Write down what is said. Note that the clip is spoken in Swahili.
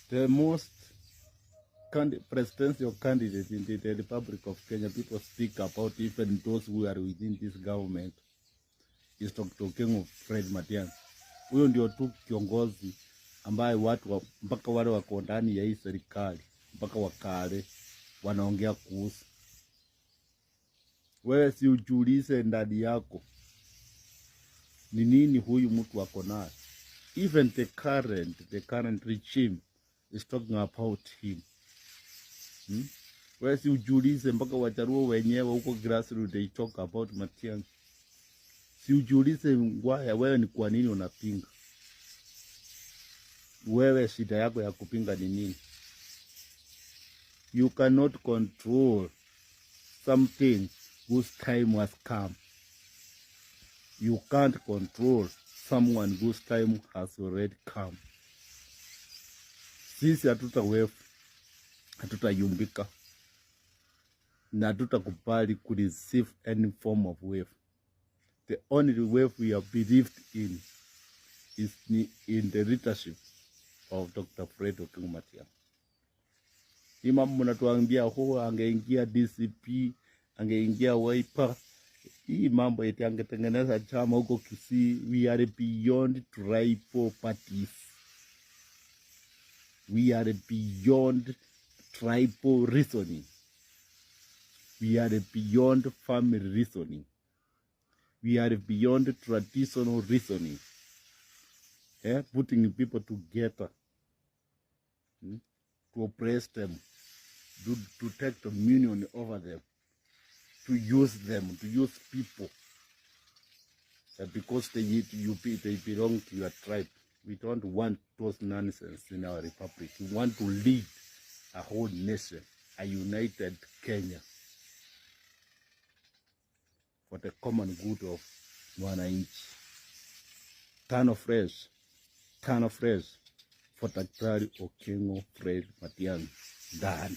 The most presidential candidate in the Republic of Kenya, people speak about, even those who are within this government, is Dr. Okengo Fred Matiang'i. Huyo ndio tu kiongozi ambaye watu mpaka wale wako ndani ya hii serikali mpaka wakale wanaongea kuhusu. Wewe si ujiulize ndani yako ni nini huyu mtu wako naye. Even the current regime is talking about him. Wewe si ujiulize mpaka Wajaluo wenyewe huko grassroots they talk about Matiang'i. Si ujiulize wewe ni kwa nini unapinga? Wewe shida yako ya kupinga ni nini? You cannot control something whose time has come. You can't control someone whose time has already come. Sisi hatutayumbika na hatutakubali ku receive any form of wave. The only wave we have believed in is in the leadership of Dr. Fred Okengo Matiang'i. Hii mambo mnatuambia angeingia DCP, angeingia Wiper. Hii mambo eti angetengeneza chama huko Kisii. We are beyond tribal parties. We are beyond tribal reasoning. We are beyond family reasoning. We are beyond traditional reasoning. Putting people together to oppress them, to take dominion over them, to use people because they belong to your tribe. We don't want those nonsense in our republic. We want to lead a whole nation, a united Kenya, for the common good of wananchi. Turn fresh for Daktari Okengo Fred Matiang'i. Done.